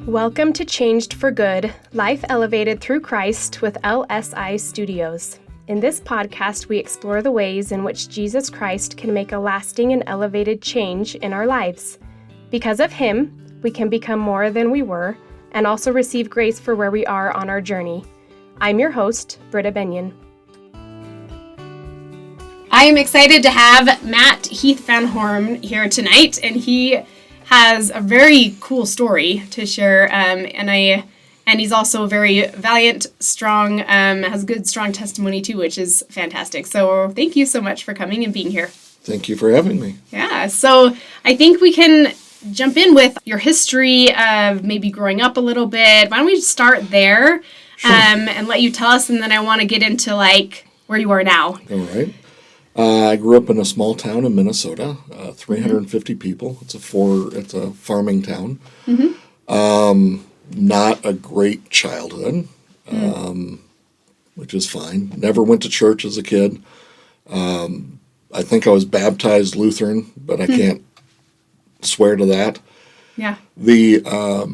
Welcome to Changed for Good, Life Elevated Through Christ with LSI Studios. In this podcast, we explore the ways in which Jesus Christ can make a lasting and elevated change in our lives. Because of Him, we can become more than we were and also receive grace for where we are on our journey. I'm your host, Britta Benyon. I am excited to have Matt Heath Van Horn here tonight, and he has a very cool story to share, and he's also very valiant, strong, has good, strong testimony too, which is fantastic. So thank you so much for coming and being here. Thank you for having me. Yeah, so I think we can jump in with your history of maybe growing up a little bit. Why don't we start there, Sure. And let you tell us, and then I want to get into where you are now. All right. I grew up in a small town in Minnesota, 350 people. It's a farming town. Mm-hmm. Not a great childhood, which is fine. Never went to church as a kid. I think I was baptized Lutheran, but I can't swear to that. Yeah. I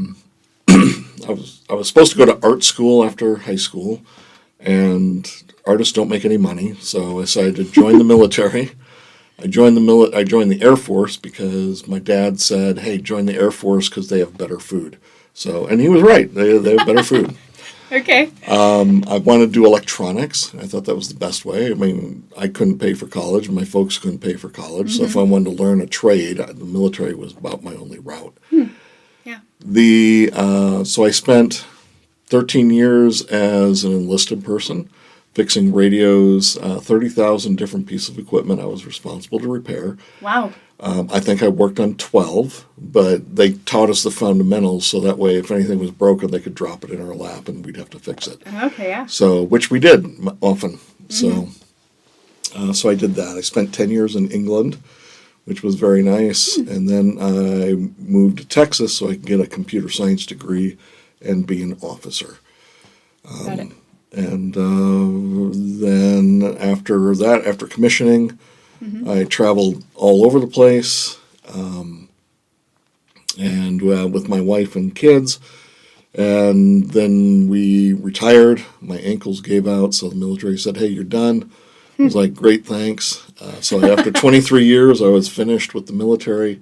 was supposed to go to art school after high school, and artists don't make any money, so I decided to join the military. I joined the Air Force because my dad said, "Hey, join the Air Force because they have better food." So, and he was right. They have better food. Okay. I wanted to do electronics. I thought that was the best way. I mean, I couldn't pay for college. My folks couldn't pay for college. Mm-hmm. So if I wanted to learn a trade, the military was about my only route. Yeah. So I spent 13 years as an enlisted person, fixing radios, 30,000 different pieces of equipment I was responsible to repair. Wow. I think I worked on 12, but they taught us the fundamentals, so that way if anything was broken, they could drop it in our lap and we'd have to fix it. Okay, yeah. So, which we did often. Mm-hmm. So I did that. I spent 10 years in England, which was very nice, and then I moved to Texas so I could get a computer science degree and be an officer. Got it. And then after commissioning, I traveled all over the place, and with my wife and kids. And then we retired. My ankles gave out, so the military said, "Hey, you're done." I was like, "Great, thanks." So after 23 years, I was finished with the military.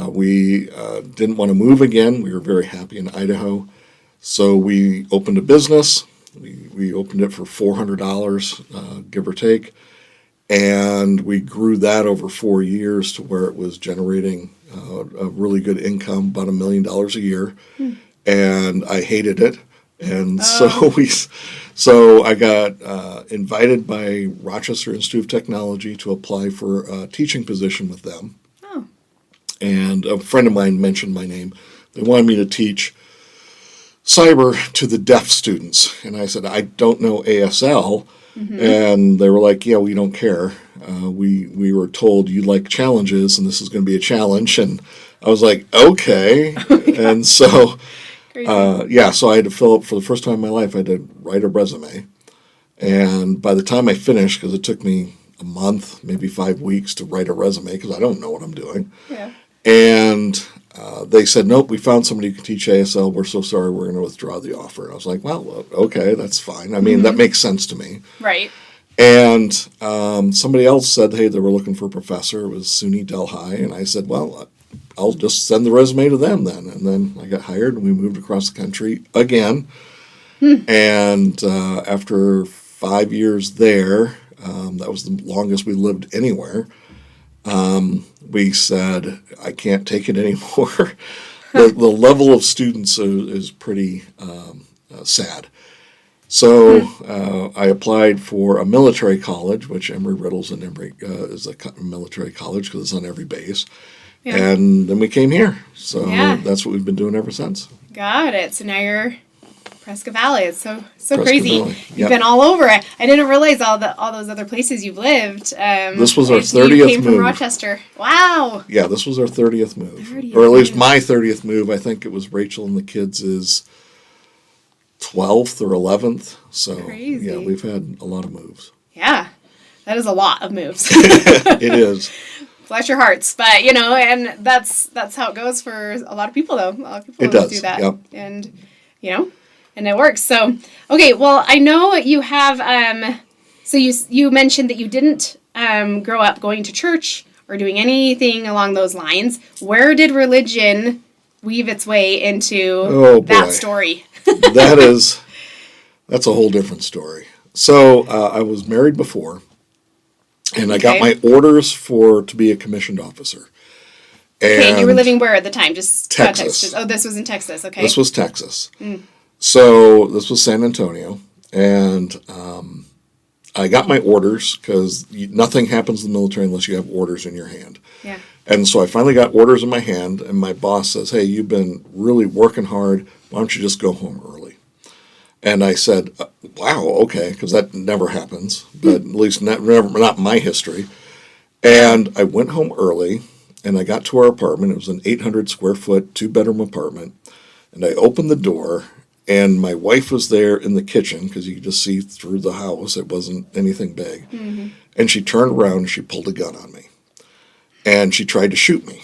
We didn't want to move again. We were very happy in Idaho. So we opened a business. We opened it for $400, give or take. And we grew that over 4 years to where it was generating a really good income, about $1 million a year. And I hated it. And so I got invited by Rochester Institute of Technology to apply for a teaching position with them. Oh. And a friend of mine mentioned my name. They wanted me to teach cyber to the deaf students. And I said, "I don't know ASL." Mm-hmm. And they were like, "Yeah, we don't care. We were told you like challenges, and this is going to be a challenge." And I was like, "Okay." And so, so I had to fill up, for the first time in my life, I had to write a resume. And by the time I finished, because it took me a month, maybe 5 weeks to write a resume, because I don't know what I'm doing. Yeah. And they said, "Nope, we found somebody who can teach ASL. We're so sorry, we're going to withdraw the offer." And I was like, well, okay, that's fine. I mean, that makes sense to me. Right. And somebody else said, hey, they were looking for a professor. It was SUNY Delhi. And I said, well, I'll just send the resume to them then. And then I got hired, and we moved across the country again. And after 5 years there, that was the longest we lived anywhere. We said, I can't take it anymore. The level of students is pretty sad. So I applied for a military college, which Embry-Riddle's is a military college because it's on every base. Yeah. And then we came here. So that's what we've been doing ever since. Got it. So now you're Prescott Valley. It's so Prescott crazy. Valley. You've been all over. I didn't realize all those other places you've lived. This was our 30th move. You came from Rochester. Wow. Yeah, this was our 30th move. Or at least my 30th move. I think it was Rachel and the kids' 12th or 11th. So, crazy. Yeah, we've had a lot of moves. Yeah, that is a lot of moves. It is. bless your hearts. But, and that's how it goes for a lot of people, though. A lot of people It does, do that. yep. And, and it works. So, okay, well, I know you have, so you mentioned that you didn't grow up going to church or doing anything along those lines. Where did religion weave its way into that story? That's a whole different story. So I was married before, and I got my orders to be a commissioned officer. And you were living where at the time? Just Texas. Context. This was in Texas. Okay. This was Texas. So this was San Antonio, and I got my orders because nothing happens in the military unless you have orders in your hand. Yeah. And so I finally got orders in my hand, and my boss says, "Hey, you've been really working hard. Why don't you just go home early?" And I said, "Wow, okay," because that never happens, but at least not in my history. And I went home early, and I got to our apartment. It was an 800 square foot, 2-bedroom apartment. And I opened the door, and my wife was there in the kitchen because you could just see through the house. It wasn't anything big. Mm-hmm. And she turned around and she pulled a gun on me. And she tried to shoot me.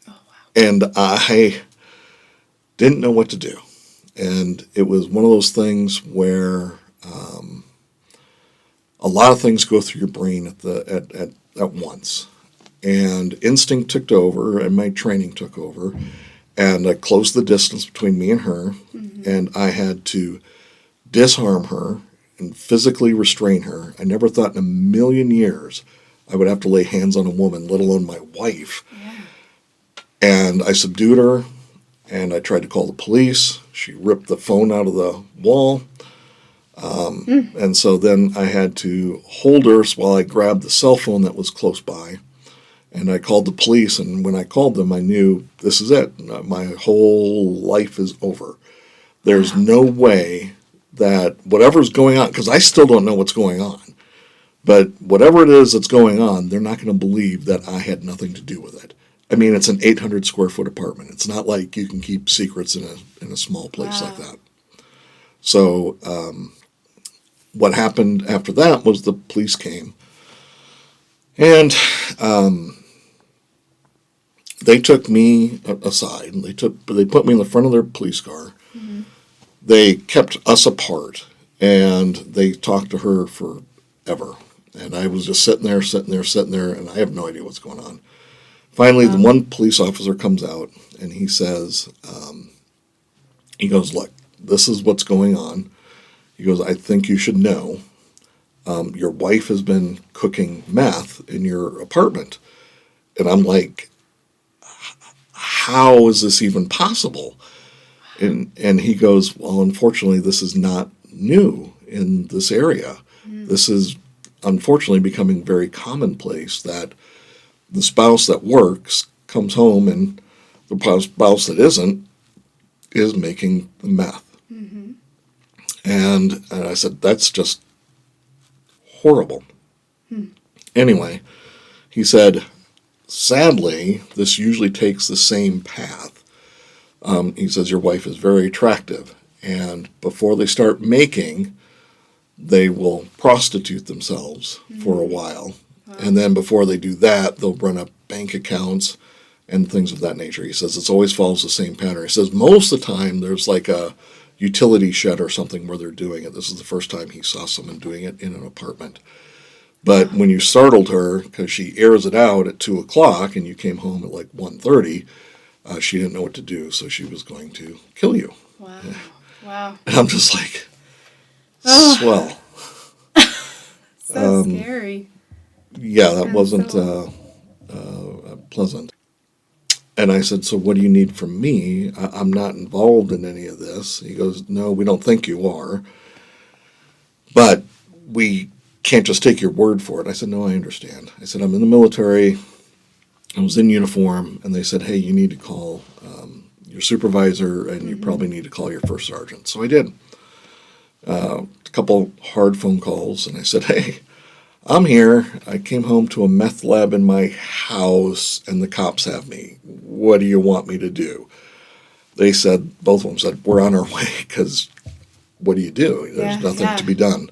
Oh, wow. And I didn't know what to do. And it was one of those things where a lot of things go through your brain at once. And instinct took over, and my training took over. And I closed the distance between me and her, and I had to disarm her and physically restrain her. I never thought in a million years I would have to lay hands on a woman, let alone my wife. Yeah. And I subdued her, and I tried to call the police. She ripped the phone out of the wall. And so then I had to hold her while I grabbed the cell phone that was close by. And I called the police, and when I called them, I knew this is it. My whole life is over. There's no way that whatever's going on, because I still don't know what's going on, but whatever it is that's going on, they're not going to believe that I had nothing to do with it. I mean, it's an 800 square foot apartment. It's not like you can keep secrets in a small place like that. So what happened after that was the police came, and they took me aside, and they put me in the front of their police car. Mm-hmm. They kept us apart, and they talked to her forever. And I was just sitting there, and I have no idea what's going on. Finally, the one police officer comes out, and he says, he goes, "Look, this is what's going on." He goes, "I think you should know. Your wife has been cooking meth in your apartment." And I'm like, how is this even possible? And he goes, "Well, unfortunately, this is not new in this area. This is unfortunately becoming very commonplace that the spouse that works comes home and the spouse that isn't is making the meth." Mm-hmm. And I said, "That's just horrible." Anyway, he said, "Sadly, this usually takes the same path." He says, "Your wife is very attractive, and before they start making, they will prostitute themselves for a while. Wow. And then before they do that, they'll run up bank accounts and things of that nature." He says it always follows the same pattern. He says most of the time there's like a utility shed or something where they're doing it. This is the first time he saw someone doing it in an apartment. But when you startled her, because she airs it out at 2 o'clock and you came home at like 1:30, she didn't know what to do, so she was going to kill you. Wow. Yeah. Wow. And I'm just like, swell. So scary. Yeah, that wasn't pleasant. And I said, "So what do you need from me? I'm not involved in any of this." He goes, "No, we don't think you are. But we can't just take your word for it." I said, "No, I understand." I said, "I'm in the military. I was in uniform." And they said, "Hey, you need to call your supervisor, and you probably need to call your first sergeant." So I did. A couple hard phone calls, and I said, "Hey, I'm here. I came home to a meth lab in my house, and the cops have me. What do you want me to do?" They said, both of them said, "We're on our way, because what do you do? There's nothing to be done."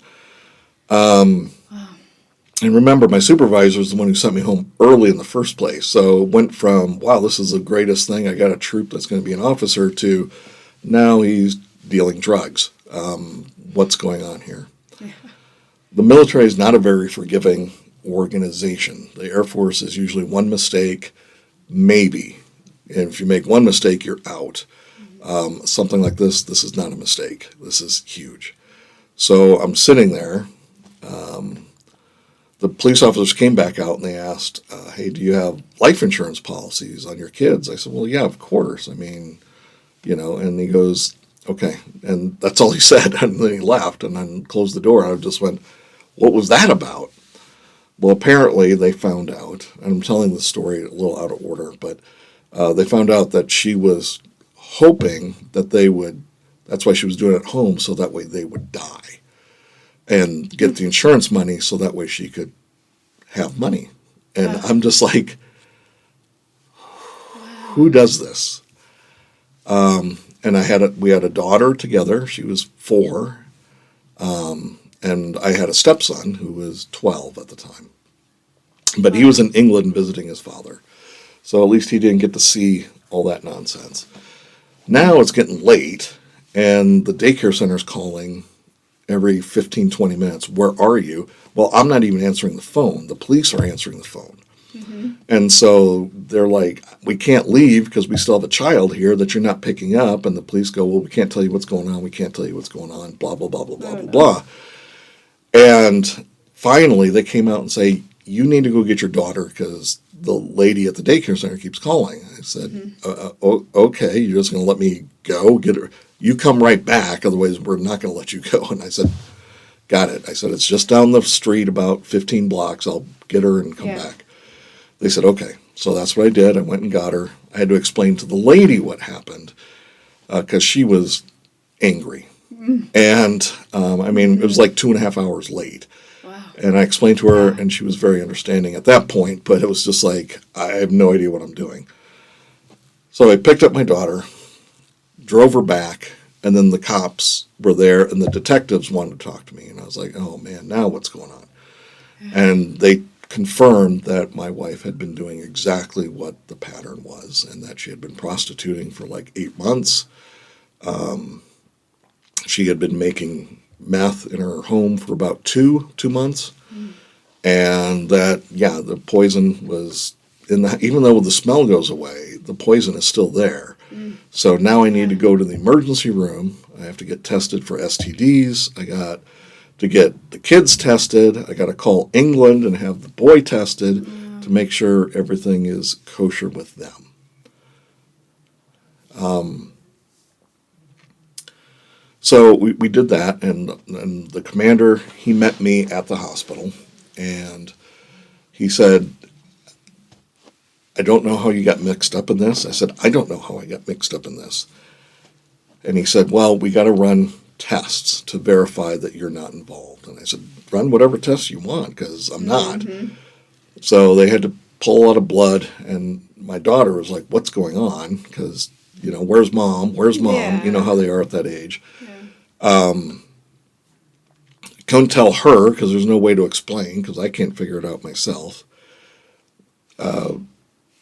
And remember, my supervisor is the one who sent me home early in the first place. So it went from, wow, this is the greatest thing. I got a troop that's going to be an officer to now he's dealing drugs. What's going on here? Yeah. The military is not a very forgiving organization. The Air Force is usually one mistake, maybe. And if you make one mistake, you're out. Something like this is not a mistake. This is huge. So I'm sitting there. The police officers came back out and they asked, hey, do you have life insurance policies on your kids? I said, well, yeah, of course. I mean, and he goes, okay. And that's all he said. And then he left and then closed the door. And I just went, what was that about? Well, apparently they found out, and I'm telling the story a little out of order, but they found out that she was hoping that that's why she was doing it at home, so that way they would die and get the insurance money so that way she could have money. And I'm just like, who does this? And we had a daughter together. She was 4. And I had a stepson who was 12 at the time. But he was in England visiting his father. So at least he didn't get to see all that nonsense. Now it's getting late, and the daycare center's calling every 15, 20 minutes. Where are you? Well, I'm not even answering the phone. The police are answering the phone. Mm-hmm. And so they're like, we can't leave because we still have a child here that you're not picking up. And the police go, well, we can't tell you what's going on. We can't tell you what's going on, blah, blah, blah, blah, blah, blah, blah. And finally, they came out and say, you need to go get your daughter because the lady at the daycare center keeps calling. I said, okay, you're just going to let me go? Get her. You come right back, otherwise we're not going to let you go. And I said, got it. I said, it's just down the street about 15 blocks. I'll get her and come back. They said, okay. So that's what I did. I went and got her. I had to explain to the lady what happened because she was angry. And, it was like 2.5 hours late. Wow. And I explained to her, and she was very understanding at that point, but it was just like, I have no idea what I'm doing. So I picked up my daughter, drove her back, and then the cops were there, and the detectives wanted to talk to me. And I was like, oh, man, now what's going on? And they confirmed that my wife had been doing exactly what the pattern was, and that she had been prostituting for like 8 months. She had been making meth in her home for about two months. And that, the poison was even though the smell goes away, the poison is still there. So now I need to go to the emergency room. I have to get tested for STDs. I got to get the kids tested. I got to call England and have the boy tested to make sure everything is kosher with them. So we did that, and the commander, he met me at the hospital, and he said, I don't know how you got mixed up in this. I said, I don't know how I got mixed up in this. And he said, well, we got to run tests to verify that you're not involved. And I said, run whatever tests you want, because I'm not. So they had to pull a lot of blood, and my daughter was like, what's going on? Because, where's mom? Where's mom? Yeah. You know how they are at that age. Couldn't tell her because there's no way to explain because I can't figure it out myself.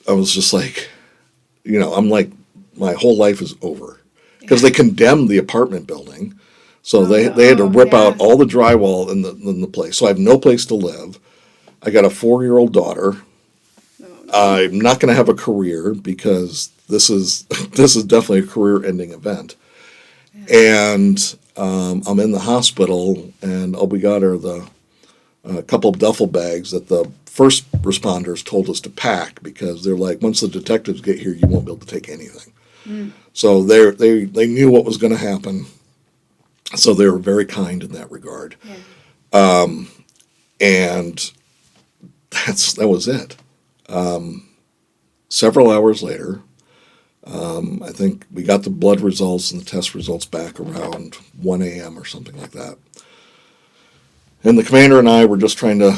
I was just like, I'm like, my whole life is over because they condemned the apartment building. So they had to rip out all the drywall in the place. So I have no place to live. I got a 4-year-old daughter. I'm not going to have a career because this is definitely a career-ending event. And I'm in the hospital, and all we got are a couple of duffel bags that the first responders told us to pack because they're like, once the detectives get here, you won't be able to take anything. So they knew what was going to happen. So they were very kind in that regard. And that was it. Several hours later, I think we got the blood results and the test results back around 1 a.m. or something like that. And the commander and I were just trying to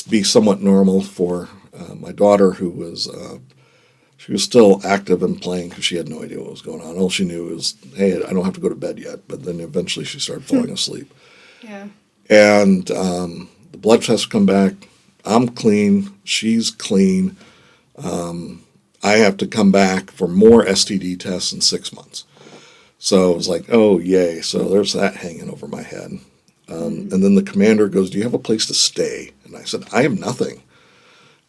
be somewhat normal for my daughter, who was she was still active and playing because she had no idea what was going on. All she knew was, hey, I don't have to go to bed yet. But then eventually she started falling asleep. And The blood tests come back. I'm clean. She's clean. I have to come back for more STD tests in 6 months. So it was like, oh, yay. So there's that hanging over my head. And then the commander goes, do you have a place to stay? And I said, I have nothing.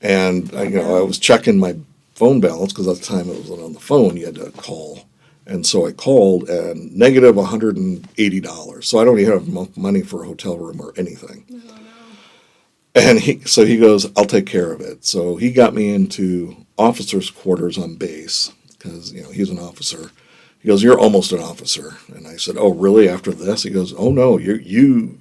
And I was checking my phone balance because at the time it wasn't on the phone. You had to call. And so I called, and negative $180. So I don't even have enough money for a hotel room or anything. Oh, no. And he goes, I'll take care of it. So he got me into officers' quarters on base because, he's an officer. He goes, you're almost an officer. And I said, oh, really, after this? He goes, oh, no, you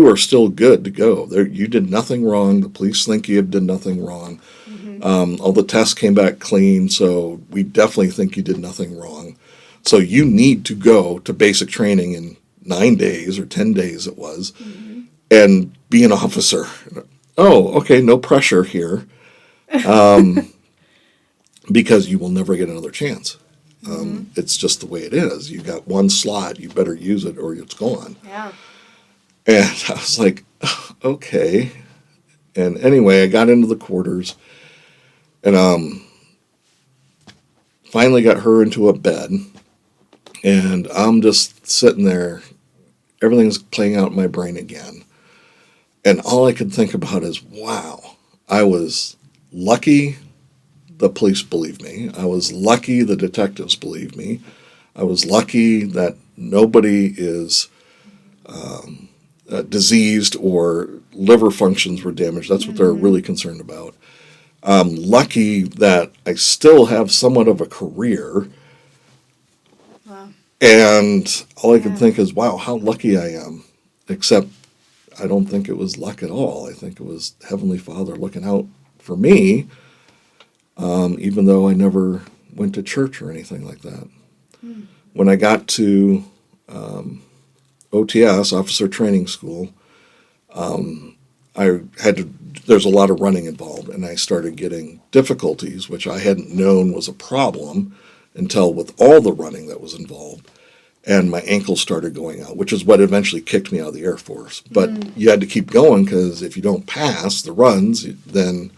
are still good to go. You did nothing wrong. The police think you did nothing wrong. Mm-hmm. All the tests came back clean, so we definitely think you did nothing wrong. So you need to go to basic training in 9 days or 10 days it was, and be an officer. Oh, okay, no pressure here, because you will never get another chance. It's just the way it is. You got one slot, you better use it or it's gone. Yeah. And I was like, okay. And anyway, I got into the quarters and finally got her into a bed. And I'm just sitting there. Everything's playing out in my brain again. And all I could think about is, wow, I was lucky the police believed me. I was lucky the detectives believed me. I was lucky that nobody is diseased or liver functions were damaged. That's what they're really concerned about. I'm lucky that I still have somewhat of a career. Wow. And all I could think is, wow, how lucky I am. Except I don't think it was luck at all. I think it was Heavenly Father looking out for me, even though I never went to church or anything like that. When I got to OTS, Officer Training School, there's a lot of running involved, and I started getting difficulties, which I hadn't known was a problem until with all the running that was involved. And my ankles started going out, which is what eventually kicked me out of the Air Force. But you had to keep going because if you don't pass the runs, then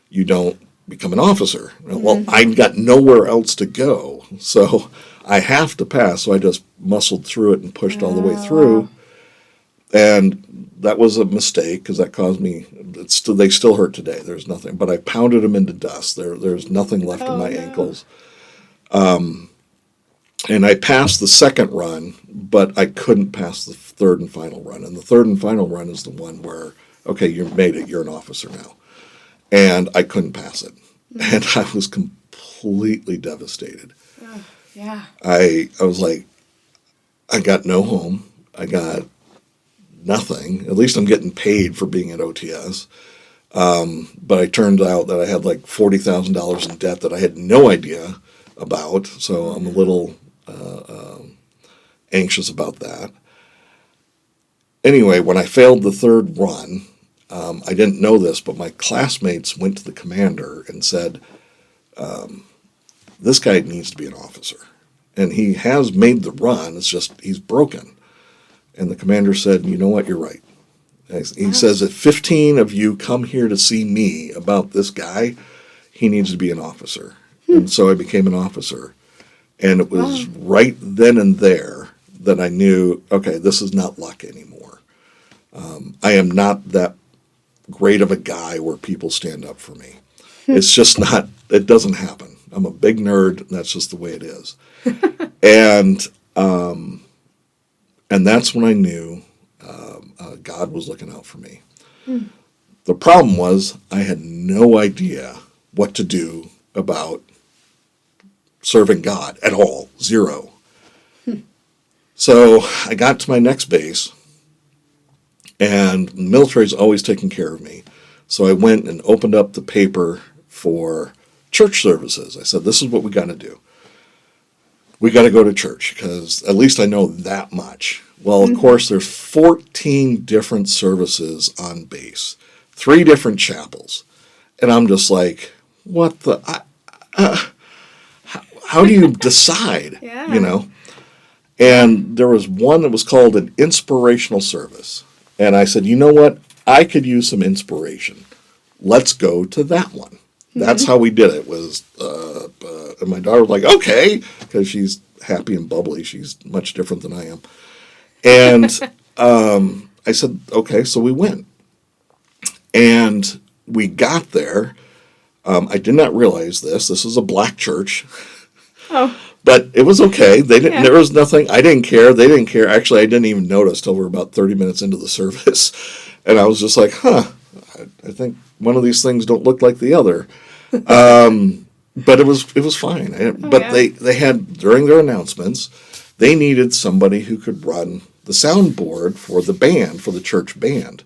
you don't become an officer. Well, I've got nowhere else to go, so I have to pass. So I just muscled through it and pushed all the way through. And that was a mistake because that caused me, they still hurt today. There's nothing. But I pounded them into dust. There's nothing left in my ankles. And I passed the second run, but I couldn't pass the third and final run. And the third and final run is the one where, okay, you made it, you're an officer now. And I couldn't pass it. And I was completely devastated. Yeah. I was like, I got no home. I got nothing. At least I'm getting paid for being at OTS. But it turned out that I had like $40,000 in debt that I had no idea about. So I'm a little anxious about that. Anyway, when I failed the third run, I didn't know this, but my classmates went to the commander and said, this guy needs to be an officer. And he has made the run, it's just he's broken. And the commander said, you know what, you're right. He says, if 15 of you come here to see me about this guy, he needs to be an officer. And so I became an officer. And it was right then and there that I knew, okay, this is not luck anymore. I am not that great of a guy where people stand up for me. It's just not, it doesn't happen. I'm a big nerd, and that's just the way it is. And that's when I knew God was looking out for me. The problem was I had no idea what to do about serving God at all. Zero. So I got to my next base, and the military's always taken care of me. So I went and opened up the paper for church services. I said, this is what we got to do. We got to go to church because at least I know that much. Well, of course, there's 14 different services on base, 3 different chapels. And I'm just like, what the... how do you decide, you know? And there was one that was called an inspirational service. And I said, you know what? I could use some inspiration. Let's go to that one. That's how we did it. And my daughter was like, okay, because she's happy and bubbly. She's much different than I am. And I said, okay, so we went. And we got there. I did not realize this. This is a black church. Oh. But it was okay. They didn't. There was nothing. I didn't care. They didn't care. Actually, I didn't even notice till we were about 30 minutes into the service. And I was just like, I think one of these things don't look like the other. But it was fine. They had, during their announcements, they needed somebody who could run the soundboard for the band, for the church band.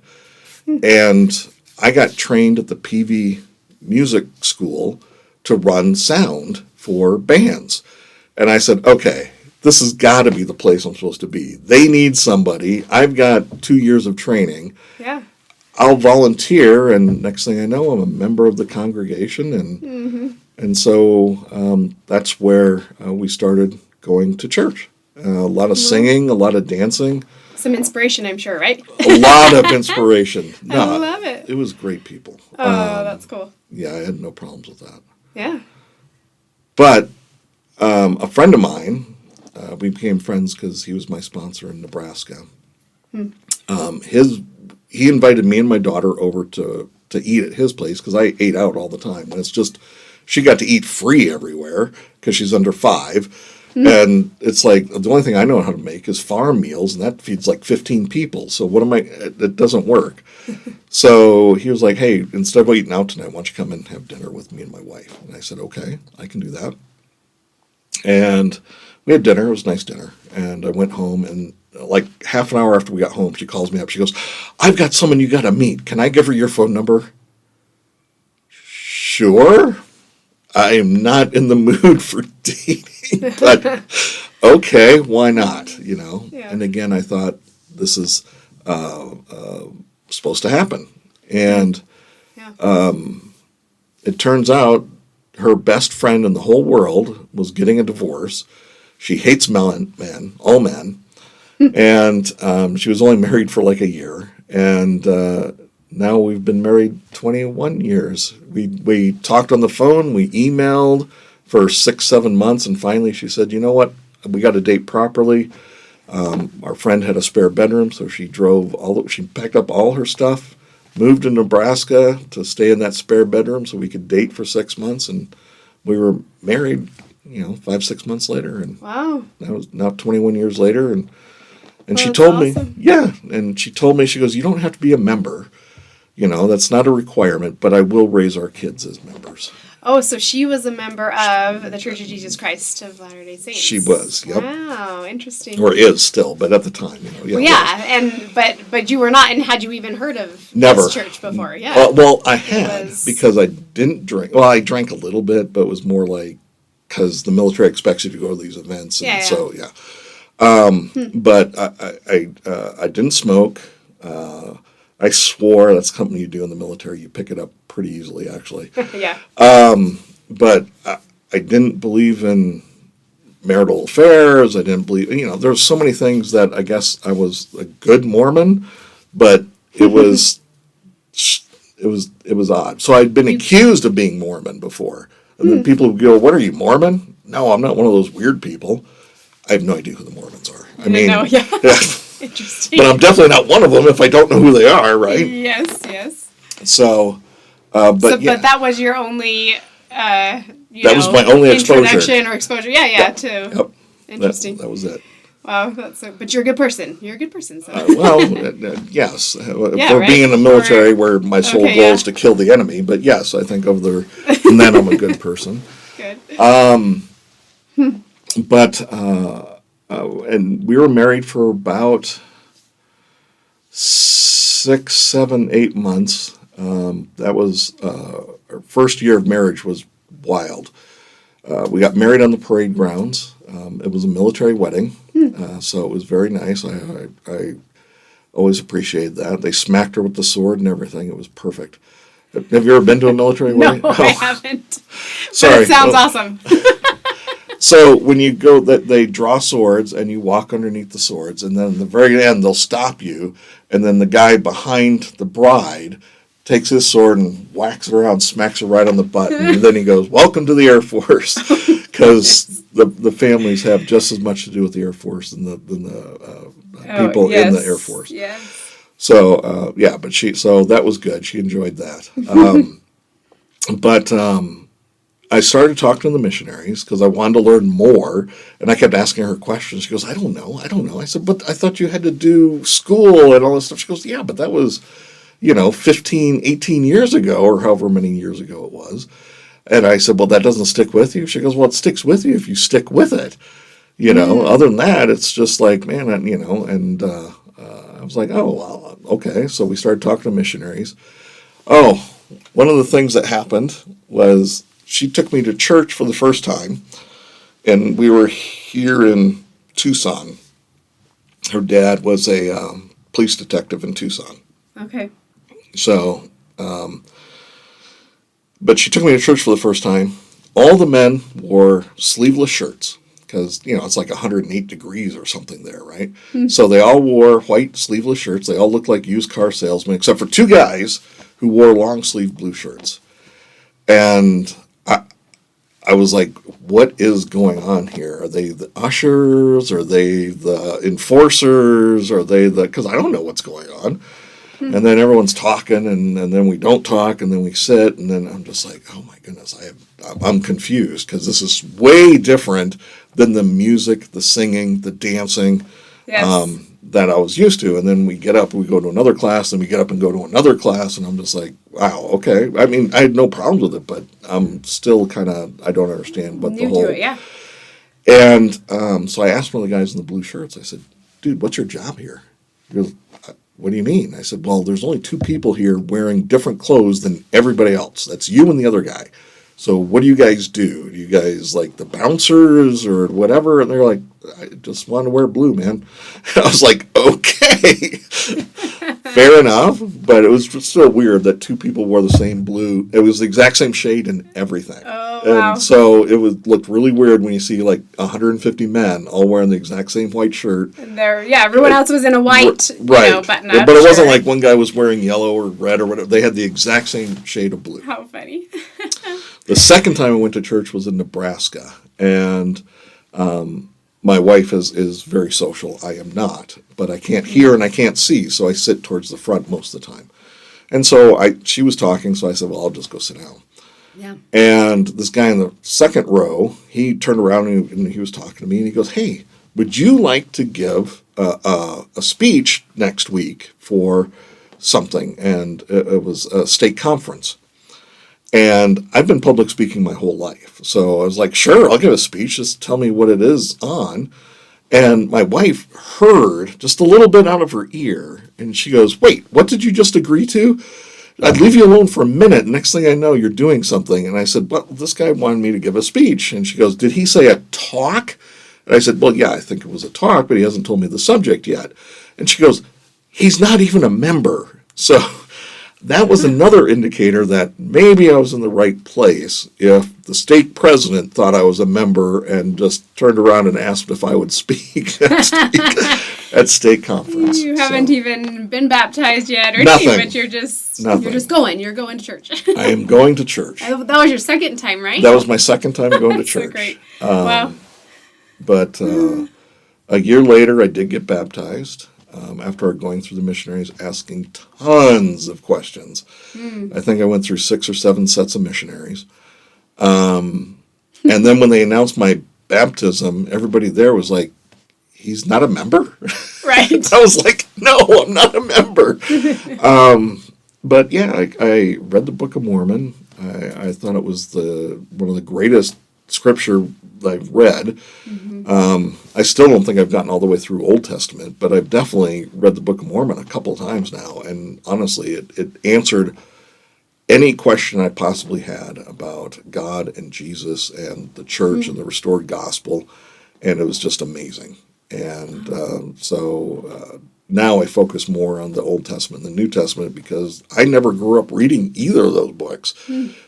And I got trained at the PV Music School to run sound for bands. And I said, okay, this has got to be the place I'm supposed to be. They need somebody. I've got 2 years of training. Yeah. I'll volunteer, and next thing I know, I'm a member of the congregation. And so that's where we started going to church. A lot of singing, a lot of dancing. Some inspiration, I'm sure, right? A lot of inspiration. No, I love it. It was great people. Oh, that's cool. Yeah, I had no problems with that. Yeah. But a friend of mine, we became friends because he was my sponsor in Nebraska. He invited me and my daughter over to eat at his place because I ate out all the time. And it's just, she got to eat free everywhere because she's under 5. And it's like, the only thing I know how to make is farm meals, and that feeds like 15 people. So it doesn't work. So he was like, hey, instead of eating out tonight, why don't you come and have dinner with me and my wife? And I said, okay, I can do that. And we had dinner. It was a nice dinner. And I went home, and like half an hour after we got home, she calls me up. She goes, I've got someone you got to meet. Can I give her your phone number? Sure. I am not in the mood for dating, but okay, why not? Yeah. And again, I thought this is supposed to happen. And it turns out her best friend in the whole world was getting a divorce. She hates men, all men. And she was only married for like a year. And now we've been married 21 years. We talked on the phone, we emailed for 6-7 months, and finally she said, you know what, we got to date properly. Our friend had a spare bedroom, so she packed up all her stuff, moved to Nebraska to stay in that spare bedroom so we could date for 6 months, and we were married, 5-6 months later. And wow. that was now 21 years later, and she That's told awesome. she told me, she goes, you don't have to be a member. That's not a requirement, but I will raise our kids as members. Oh, so she was a member of the Church of Jesus Christ of Latter-day Saints. She was, yep. Wow, interesting. Or is still, but at the time, but you were not, and had you even heard of this church before? Yeah. Well, I had, because I didn't drink. Well, I drank a little bit, but it was more like, because the military expects you to go to these events, and so, yeah. But I didn't smoke. I swore. That's something you do in the military. You pick it up pretty easily, actually. Yeah. But I didn't believe in marital affairs. I didn't believe, there's so many things that I guess I was a good Mormon, but it was odd. So I'd been accused of being Mormon before. And then people would go, what are you, Mormon? No, I'm not one of those weird people. I have no idea who the Mormons are. Yeah. Interesting. But I'm definitely not one of them if I don't know who they are, right? Yes. So, but that was your only, that was my only introduction or exposure. Yep. Interesting. That was it. Wow, but you're a good person. You're a good person. So. Yes. Yeah, for right? being in the military where my sole goal is to kill the enemy. But yes, I think and then I'm a good person. Good. But and we were married for about 6, 7, 8 months. That was our first year of marriage was wild. We got married on the parade grounds. It was a military wedding, so it was very nice. I always appreciated that. They smacked her with the sword and everything. It was perfect. Have you ever been to a military wedding? No, I haven't. Sorry. But it sounds awesome. So when you go, that they draw swords and you walk underneath the swords, and then at the very end they'll stop you, and then the guy behind the bride takes his sword and whacks it around, smacks her right on the butt, and then he goes, "Welcome to the Air Force," because the families have just as much to do with the Air Force than the people in the Air Force. Yes. So so that was good. She enjoyed that. But I started talking to the missionaries because I wanted to learn more, and I kept asking her questions. She goes, I don't know. I said, but I thought you had to do school and all this stuff. She goes, yeah, but that was, 15, 18 years ago, or however many years ago it was. And I said, well, that doesn't stick with you? She goes, well, it sticks with you if you stick with it. Other than that, it's just like, man, I was like, oh, well, okay. So we started talking to missionaries. Oh, one of the things that happened was she took me to church for the first time, and we were here in Tucson. Her dad was a police detective in Tucson. Okay. So, but she took me to church for the first time. All the men wore sleeveless shirts because, it's like 108 degrees or something there, right? Mm-hmm. So they all wore white sleeveless shirts. They all looked like used car salesmen, except for two guys who wore long sleeve blue shirts. And I was like, what is going on here? Are they the ushers? Are they the enforcers? Are they because I don't know what's going on. Mm-hmm. And then everyone's talking, and then we don't talk, and then we sit, and then I'm just like, oh my goodness, I'm confused, because this is way different than the music, the singing, the dancing. Yes. That I was used to. And then we get up and we go to another class, and we get up and go to another class, and I'm just like, wow, okay. I mean, I had no problems with it, but I'm still kind of, I don't understand what the whole... New to it, yeah. And so I asked one of the guys in the blue shirts, I said, dude, what's your job here? He goes, what do you mean? I said, well, there's only two people here wearing different clothes than everybody else. That's you and the other guy. So what do you guys do? Do you guys like the bouncers or whatever? And they're like, I just want to wear blue, man. And I was like, okay, fair enough. But it was still weird that two people wore the same blue. It was the exact same shade and everything. Oh, wow. And so it looked really weird when you see like 150 men all wearing the exact same white shirt. And everyone else was in a white, right. button-up But it wasn't shirt. like one guy was wearing yellow or red or whatever. They had the exact same shade of blue. How funny. The second time I went to church was in Nebraska, and my wife is very social. I am not, but I can't hear and I can't see, so I sit towards the front most of the time. And so she was talking, so I said, well, I'll just go sit down. Yeah. And this guy in the second row, he turned around and he was talking to me, and he goes, hey, would you like to give a speech next week for something? And it was a state conference. And I've been public speaking my whole life. So I was like, sure, I'll give a speech. Just tell me what it is on. And my wife heard just a little bit out of her ear. And she goes, wait, what did you just agree to? I'd leave you alone for a minute. Next thing I know, you're doing something. And I said, well, this guy wanted me to give a speech. And she goes, did he say a talk? And I said, well, yeah, I think it was a talk, but he hasn't told me the subject yet. And she goes, he's not even a member. So... that was another indicator that maybe I was in the right place if the state president thought I was a member and just turned around and asked if I would speak at state conference. You haven't even been baptized yet or nothing, anything, but you're just going. You're going to church. I am going to church. That was your second time, right? That was my second time going to church. So great. Wow. But a year later, I did get baptized. After going through the missionaries, asking tons of questions. I think I went through 6 or 7 sets of missionaries. And then when they announced my baptism, everybody there was like, he's not a member? Right. I was like, no, I'm not a member. But yeah, I read the Book of Mormon. I thought it was one of the greatest scripture I've read. Mm-hmm. I still don't think I've gotten all the way through Old Testament, but I've definitely read the Book of Mormon a couple times now, and honestly, it answered any question I possibly had about God and Jesus and the church and the restored gospel, and it was just amazing. And now I focus more on the Old Testament and the New Testament because I never grew up reading either of those books.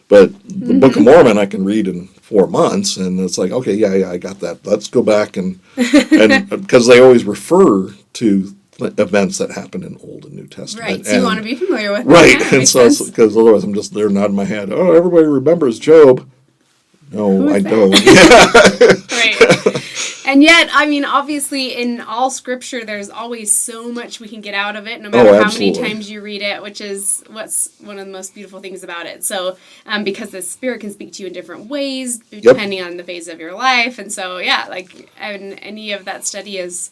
But the Book of Mormon I can read in 4 months, and it's like, okay, yeah, I got that. Let's go back and because they always refer to events that happen in Old and New Testament. Right, so you want to be familiar with them. Right, Yeah, and so because otherwise I'm just there nodding my head. Oh, everybody remembers Job. No, I don't. Right. And yet, I mean, obviously, in all Scripture, there's always so much we can get out of it, no matter how many times you read it, which is what's one of the most beautiful things about it. So, because the Spirit can speak to you in different ways, depending on the phase of your life. And so, yeah, like, and any of that study is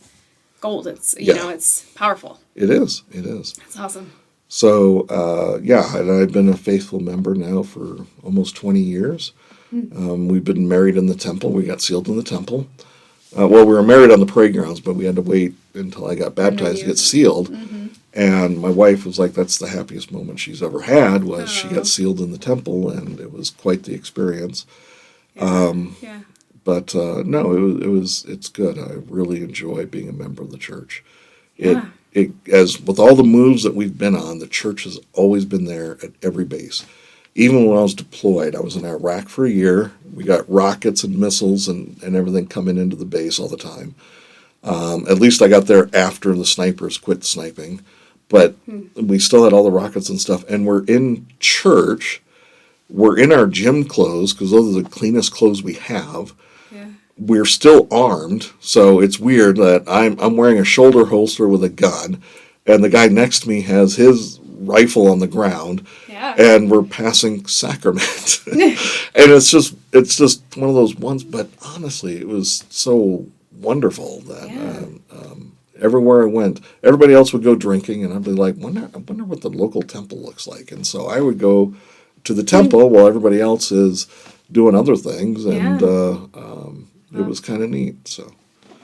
gold. It's, you know, it's powerful. It is. That's awesome. So, and I've been a faithful member now for almost 20 years. We've been married in the temple. We got sealed in the temple. We were married on the parade grounds, but we had to wait until I got baptized to get sealed. And my wife was like, that's the happiest moment she's ever had, was she got sealed in the temple, and it was quite the experience. But it's good. I really enjoy being a member of the church. As with all the moves that we've been on, the church has always been there at every base. Even when I was deployed, I was in Iraq for a year. We got rockets and missiles and everything coming into the base all the time. At least I got there after the snipers quit sniping. But we still had all the rockets and stuff. And we're in church. We're in our gym clothes, because those are the cleanest clothes we have. We're still armed. So it's weird that I'm wearing a shoulder holster with a gun. And the guy next to me has his rifle on the ground. And we're passing sacrament. And it's just one of those ones, but honestly, it was so wonderful that everywhere I went, everybody else would go drinking, and I'd be like, I wonder what the local temple looks like. And so I would go to the temple while everybody else is doing other things, and it was kind of neat. So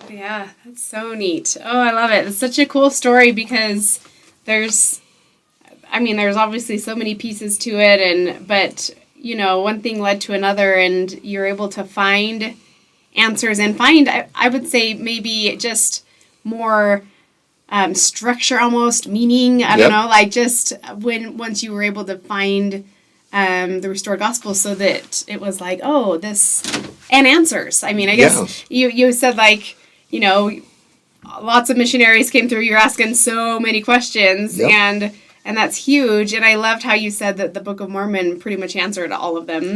yeah, that's so neat. Oh, I love it. It's such a cool story because there's obviously so many pieces to it, but you know, one thing led to another, and you're able to find answers and find, I would say, maybe just more structure, almost meaning. I don't know, like just once you were able to find the restored gospel, so that it was like, oh, this and answers. I mean, I guess you said, like, you know, lots of missionaries came through. You're asking so many questions, and that's huge. And I loved how you said that the Book of Mormon pretty much answered all of them.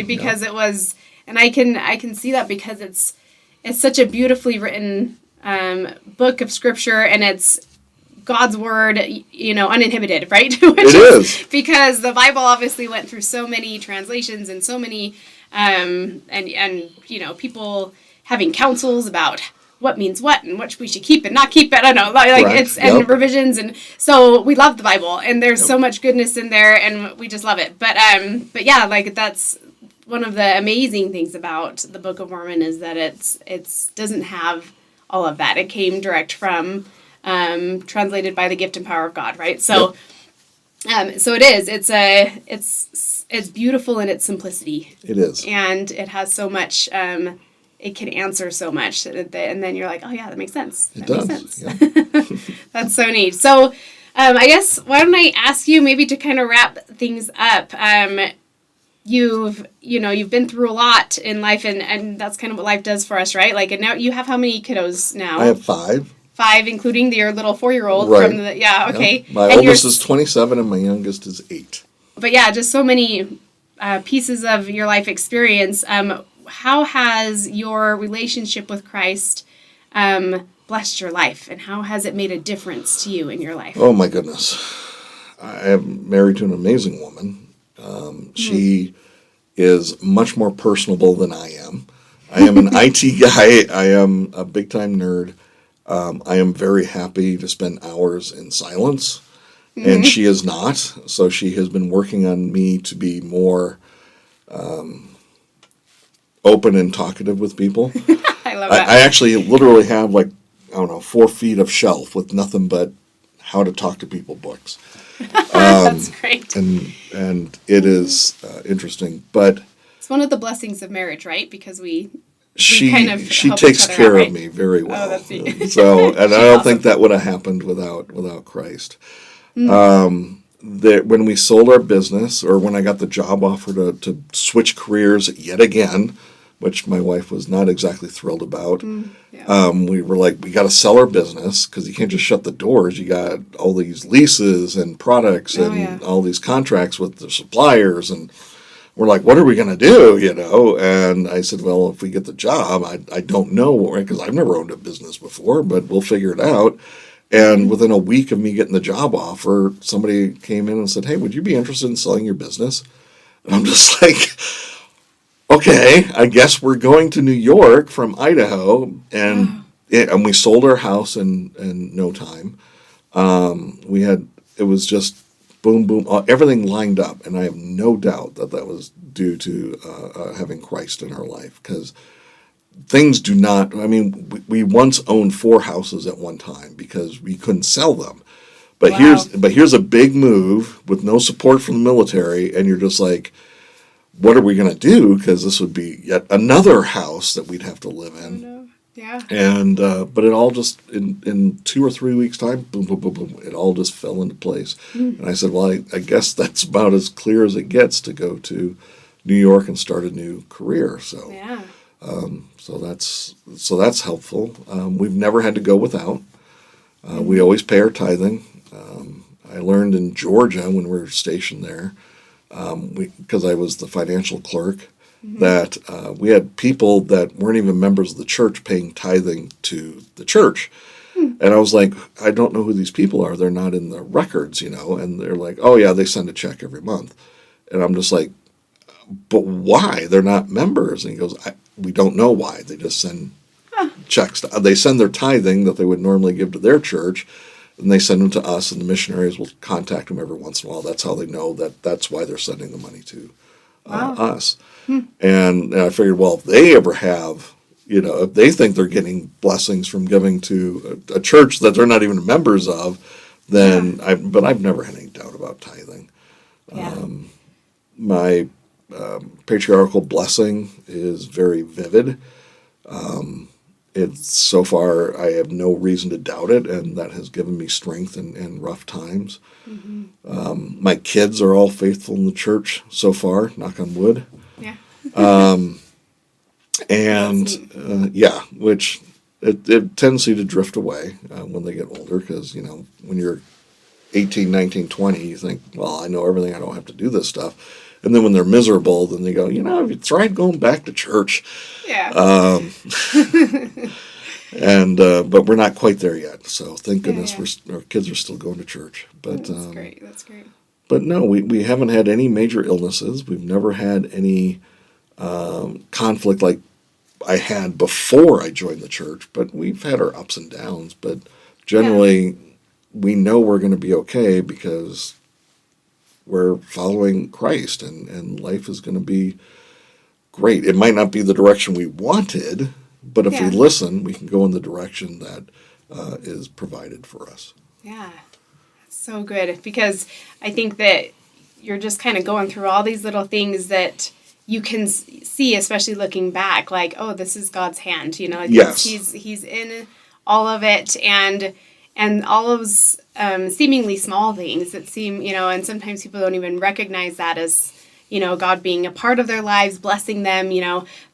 Because it was, and I can see that because it's such a beautifully written book of Scripture, and it's God's word, you know, uninhibited, right? It is. Because the Bible obviously went through so many translations and so many, and you know, people having councils about what means what and what we should keep and not keep. I don't know, like it's and revisions, and so we love the Bible, and there's so much goodness in there, and we just love it. But yeah, like that's one of the amazing things about the Book of Mormon, is that it's doesn't have all of that. It came direct from translated by the gift and power of God, right? So so it is. It's beautiful in its simplicity. It is, and it has so much. It can answer so much, and then you're like, oh yeah, that makes sense. Makes sense. Yeah. That's so neat. So, I guess, why don't I ask you, maybe to kind of wrap things up? You've been through a lot in life, and that's kind of what life does for us, right? Like, and now you have how many kiddos now? I have 5. 5, including your little 4-year-old. Right. From the, okay. My oldest is 27, and my youngest is 8. But yeah, just so many pieces of your life experience. How has your relationship with Christ blessed your life, and how has it made a difference to you in your life? Oh my goodness. I am married to an amazing woman. She is much more personable than I am. I am an IT guy. I am a big-time nerd. I am very happy to spend hours in silence, and she is not. So she has been working on me to be more open and talkative with people. I love that. I actually literally have 4 feet of shelf with nothing but how to talk to people books. That's great. And it is interesting, but it's one of the blessings of marriage, right? Because we She help takes each other care out, right? of me very Oh, well. that's neat. So, and I She's don't awesome. think that would have happened without Christ. That when we sold our business, or when I got the job offer to switch careers yet again, which my wife was not exactly thrilled about. Yeah. We were like, we got to sell our business because you can't just shut the doors. You got all these leases and products and all these contracts with the suppliers, and we're like, what are we going to do, And I said, well, if we get the job, I don't know, because I've never owned a business before, but we'll figure it out. And within a week of me getting the job offer, somebody came in and said, hey, would you be interested in selling your business? And I'm just like, okay, I guess we're going to New York from Idaho. And we sold our house in no time. It was just boom, boom, everything lined up. And I have no doubt that was due to having Christ in our life, because things do not, we once owned 4 houses at one time because we couldn't sell them. But Wow. here's a big move with no support from the military, and you're just like, what are we going to do? Because this would be yet another house that we'd have to live in. Oh, no. Yeah. And but it all just in 2 or 3 weeks' time, boom, boom, boom, boom, it all just fell into place. And I said, well, I guess that's about as clear as it gets to go to New York and start a new career. So Yeah. so that's helpful. We've never had to go without. We always pay our tithing. I learned in Georgia when we were stationed there, because I was the financial clerk, that we had people that weren't even members of the church paying tithing to the church. And I was like, I don't know who these people are. They're not in the records, And they're like, oh, yeah, they send a check every month. And I'm just like, but why? They're not members. And he goes, we don't know why. They just send checks. They send their tithing that they would normally give to their church, and they send them to us, and the missionaries will contact them every once in a while. That's how they know that's why they're sending the money to us. And I figured, well, if they ever have, if they think they're getting blessings from giving to a church that they're not even members of, then but I've never had any doubt about tithing. Yeah. My patriarchal blessing is very vivid. It's so far, I have no reason to doubt it, and that has given me strength in rough times. My kids are all faithful in the church so far, knock on wood. Yeah. Which it tends to drift away when they get older, because, when you're 18, 19, 20, you think, well, I know everything, I don't have to do this stuff. And then when they're miserable, then they go, have you tried going back to church? Yeah. But we're not quite there yet. So thank goodness our kids are still going to church. But That's great. That's great. But no, we haven't had any major illnesses. We've never had any conflict like I had before I joined the church. But we've had our ups and downs. But generally, we know we're going to be okay because we're following Christ, and life is going to be great. It might not be the direction we wanted, but if we listen, we can go in the direction that is provided for us. Yeah, that's so good, because I think that you're just kind of going through all these little things that you can see, especially looking back, like, oh, this is God's hand, Yes. He's in all of it, and all of those seemingly small things that seem, and sometimes people don't even recognize that as, God being a part of their lives, blessing them,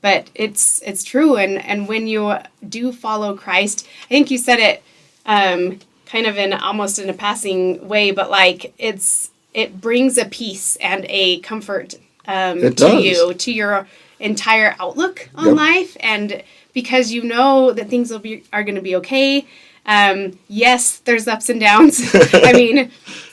but it's true. And when you do follow Christ, I think you said it kind of almost in a passing way, but like it brings a peace and a comfort to your entire outlook on life. And because that things are going to be okay. Yes, there's ups and downs. I mean,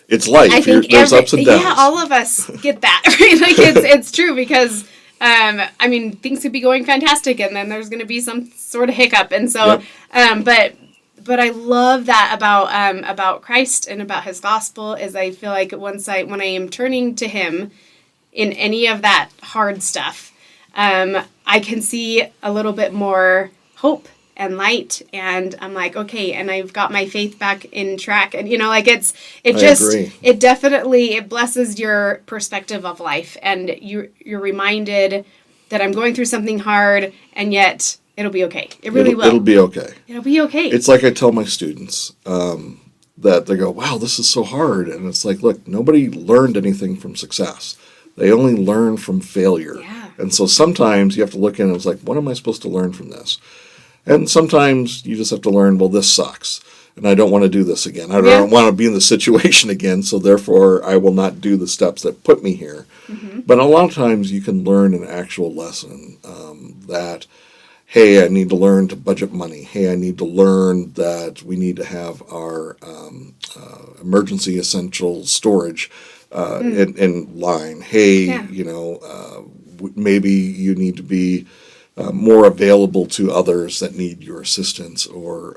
it's life. I think there's ups and downs. Yeah, all of us get that, right? Like it's true, because things could be going fantastic, and then there's going to be some sort of hiccup, and so but I love that about Christ and about His gospel is I feel like when I am turning to Him in any of that hard stuff, I can see a little bit more hope and light, and I'm like, okay, and I've got my faith back in track, and it definitely blesses your perspective of life, and you're reminded that I'm going through something hard, and yet it'll be okay. It really will. It'll be okay. It'll be okay. It's like I tell my students that they go, wow, this is so hard. And it's like, look, nobody learned anything from success. They only learn from failure. Yeah. And so sometimes you have to look in and it's like, what am I supposed to learn from this? And sometimes you just have to learn, well, this sucks. And I don't want to do this again. I don't want to be in the situation again, so therefore I will not do the steps that put me here. Mm-hmm. But a lot of times you can learn an actual lesson that, hey, I need to learn to budget money. Hey, I need to learn that we need to have our emergency essential storage in line. Hey, maybe you need to be more available to others that need your assistance, or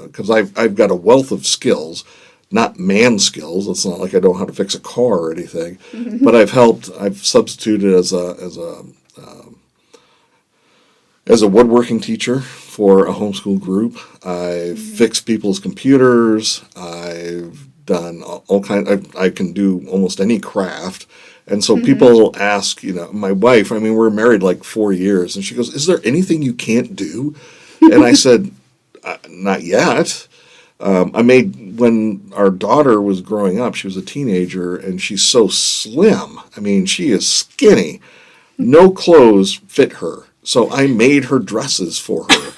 because I've got a wealth of skills, not man skills. It's not like I don't know how to fix a car or anything, but I've substituted as a woodworking teacher for a homeschool group. I've fixed people's computers. I've done all kinds. I can do almost any craft. And so people ask, my wife, we're married like 4 years, and she goes, is there anything you can't do? And I said, not yet. When our daughter was growing up, she was a teenager, and she's so slim. She is skinny. No clothes fit her. So I made her dresses for her.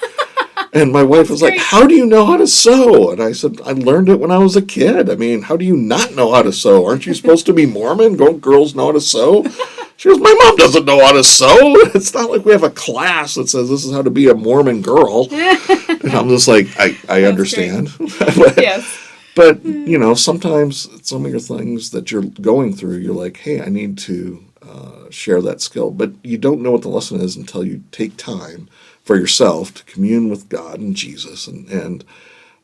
And my wife was like, how do you know how to sew? And I said, I learned it when I was a kid. How do you not know how to sew? Aren't you supposed to be Mormon? Don't girls know how to sew? She goes, my mom doesn't know how to sew. It's not like we have a class that says this is how to be a Mormon girl. And I'm just like, I understand. But, sometimes some of your things that you're going through, you're like, hey, I need to share that skill. But you don't know what the lesson is until you take time for yourself to commune with God and Jesus, and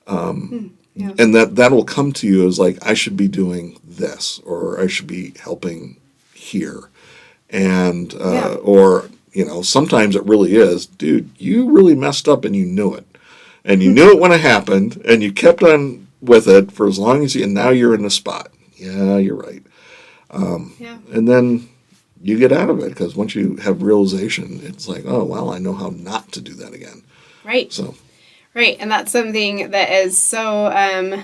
that will come to you as like, I should be doing this, or I should be helping here, and or sometimes it really is, dude, you really messed up and you knew it, and you knew it when it happened, and you kept on with it for as long as and now you're in the spot. Yeah, you're right. And then you get out of it, because once you have realization, it's like, oh, well, I know how not to do that again. Right. Right, and that's something that is so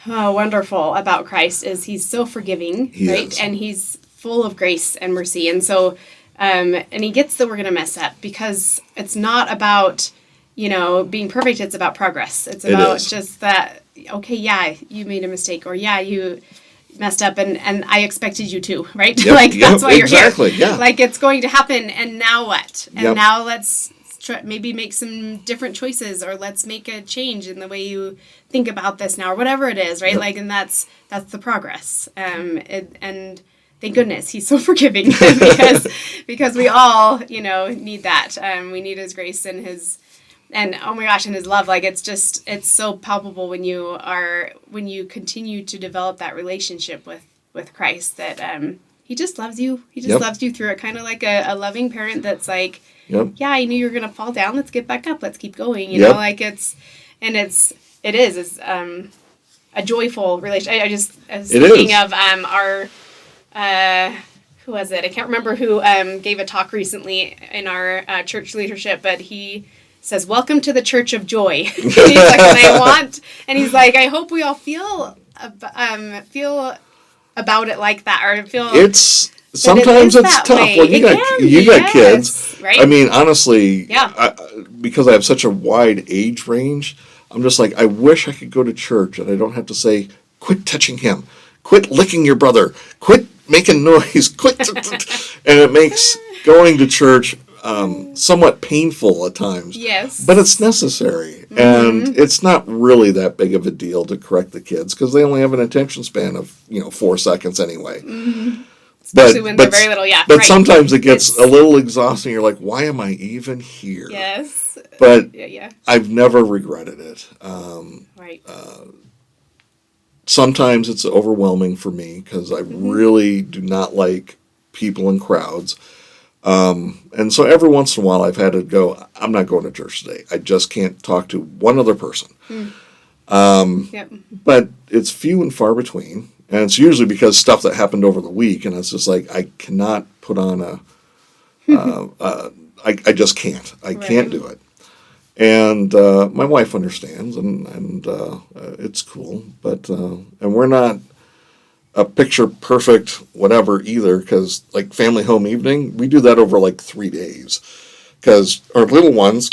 wonderful about Christ, is he's so forgiving, right? And he's full of grace and mercy. And so, and he gets that we're going to mess up, because it's not about, being perfect. It's about progress. It's about just that, okay, yeah, you made a mistake, or yeah, you messed up, and I expected you to, right? That's why you're here. Yeah. Like, it's going to happen, and now what? And now let's maybe make some different choices, or let's make a change in the way you think about this now, or whatever it is, right? And that's the progress. And thank goodness he's so forgiving, because we all, need that. We need his grace and his. And oh my gosh, and his love, like, it's so palpable when you continue to develop that relationship with Christ, that he just loves you. He just loves you through it, kind of like a loving parent that's like, yeah, I knew you were gonna fall down. Let's get back up. Let's keep going. You know, like it's a joyful relationship. I was thinking of our who was it? I can't remember who gave a talk recently in our church leadership, but he says, "Welcome to the Church of Joy." And he's like, I hope we all feel about it like that, or feel sometimes it's tough. Way. Well, you got kids, right? Honestly, because I have such a wide age range, I'm just like, I wish I could go to church and I don't have to say, "Quit touching him, quit licking your brother, quit making noise, quit," and it makes going to church somewhat painful at times. Yes. But it's necessary. Mm-hmm. And it's not really that big of a deal to correct the kids, because they only have an attention span of, 4 seconds anyway. Mm-hmm. Especially when they're very little, But sometimes it gets a little exhausting. You're like, why am I even here? Yes. But I've never regretted it. Sometimes it's overwhelming for me, because I really do not like people in crowds. And so every once in a while I've had to go, I'm not going to church today. I just can't talk to one other person. But it's few and far between. And it's usually because stuff that happened over the week. And it's just like, I cannot put on I just can't. I can't do it. And my wife understands, and it's cool. But and we're not a picture perfect whatever either, because like family home evening, we do that over like 3 days, because our little ones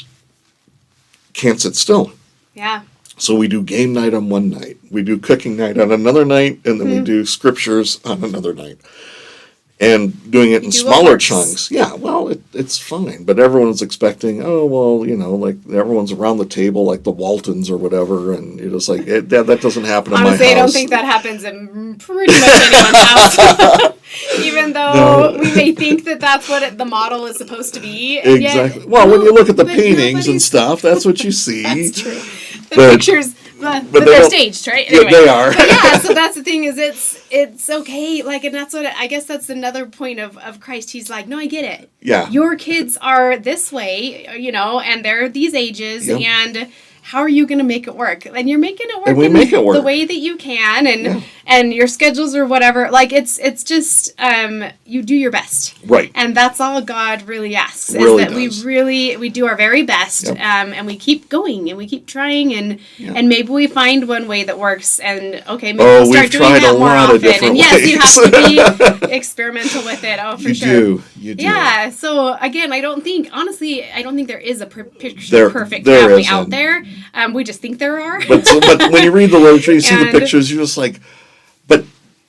can't sit still. Yeah. So we do game night on one night, we do cooking night on another night, and then we do scriptures on another night. And doing it in smaller chunks. Yeah, well, it's fine. But everyone's expecting, oh, well, like everyone's around the table like the Waltons or whatever. And you're just like, that doesn't happen in my house. Honestly, I don't think that happens in pretty much anyone's house. Even though we may think that that's what the model is supposed to be. Exactly. Well, when you look at the paintings and stuff, that's what you see. That's true. The pictures... But they're staged, right? Anyway. Yeah, they are. But yeah, so that's the thing, is it's okay. Like, and that's what, I guess that's another point of Christ. He's like, no, I get it. Yeah. Your kids are this way, and they're these ages, and how are you going to make it work? And you're making it work. And we make it work the way that you can, and your schedules or whatever. Like, it's just, you do your best. Right. And that's all God really asks, really is that we do our very best, and we keep going, and we keep trying, and maybe we find one way that works, and maybe we'll start doing that more often. And yes, you have to be experimental with it. Oh, for sure. You do. Yeah. So again, I don't think there is a picture perfect family out there. We just think there are. But when you read the literature, you see the pictures, you're just like, but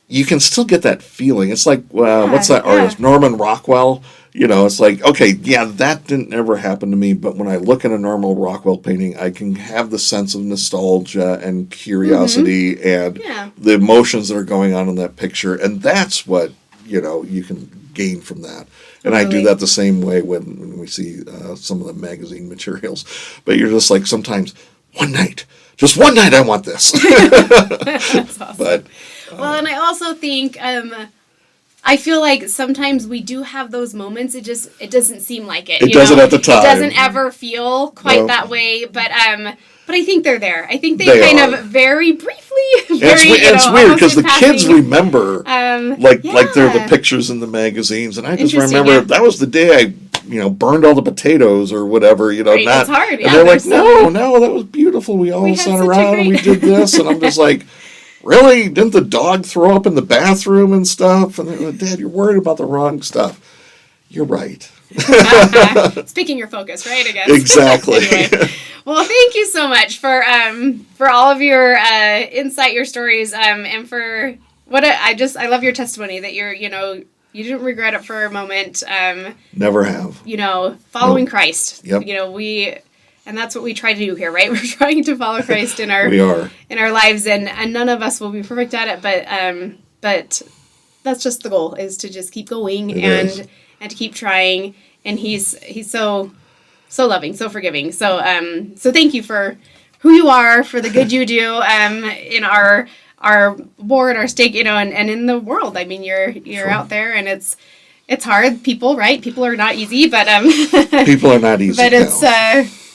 you can still get that feeling. It's like, what's that artist? Norman Rockwell. It's like, okay, that didn't ever happen to me, but when I look at a Norman Rockwell painting, I can have the sense of nostalgia and curiosity and the emotions that are going on in that picture. And that's what, you can gain from that. And I do that the same way when we see some of the magazine materials. But you're just like, sometimes, just one night I want this. That's awesome. But, well, and I also think, I feel like sometimes we do have those moments. It doesn't seem like it. It doesn't at the time. It doesn't ever feel quite that way. But I think they're there. I think they kind of very briefly. It's weird because the kids remember, like they're the pictures in the magazines, and I just remember that was the day I, burned all the potatoes or whatever. Right, it's hard. And they're like, no, that was beautiful. We all sat around and we did this, and I'm just like, really? Didn't the dog throw up in the bathroom and stuff? And they're like, Dad, you're worried about the wrong stuff. You're right. Speaking your focus, right? I guess. Exactly. Anyway. Well, thank you so much for all of your insight, your stories, and for I love your testimony that you didn't regret it for a moment. Never have. Following Christ. Yep. And that's what we try to do here, right? We're trying to follow Christ in our lives, and none of us will be perfect at it, but that's just the goal, is to just keep going and to keep trying. And he's so loving, so forgiving. So thank you for who you are, for the good you do in our board, our stake, and in the world. I mean, you're out there, and it's hard. People are not easy, but people are not easy. But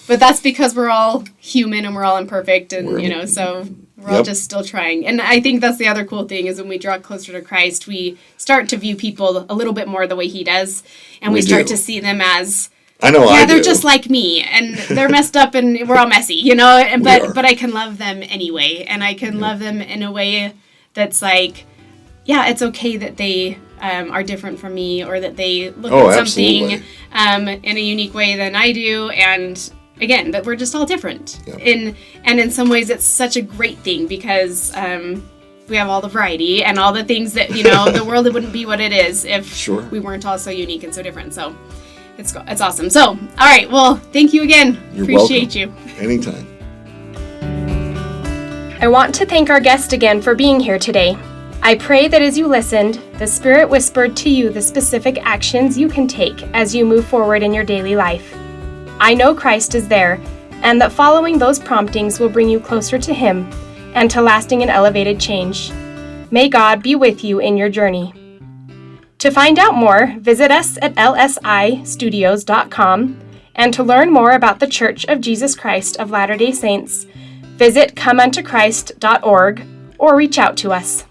but that's because we're all human and we're all imperfect, and so we're all just still trying. And I think that's the other cool thing, is when we draw closer to Christ, we start to view people a little bit more the way he does, and we start to see them as, they're just like me, and they're messed up, and we're all messy, but I can love them anyway, and I can love them in a way that's like, it's okay that they are different from me, or that they look at something in a unique way than I do, and again, that we're just all different. And in some ways it's such a great thing, because we have all the variety and all the things that, the world wouldn't be what it is if we weren't all so unique and so different. So it's awesome. So, all right. Well, thank you again. Appreciate you. Anytime. I want to thank our guest again for being here today. I pray that as you listened, the Spirit whispered to you the specific actions you can take as you move forward in your daily life. I know Christ is there, and that following those promptings will bring you closer to Him and to lasting and elevated change. May God be with you in your journey. To find out more, visit us at lsistudios.com, and to learn more about the Church of Jesus Christ of Latter-day Saints, visit comeuntochrist.org or reach out to us.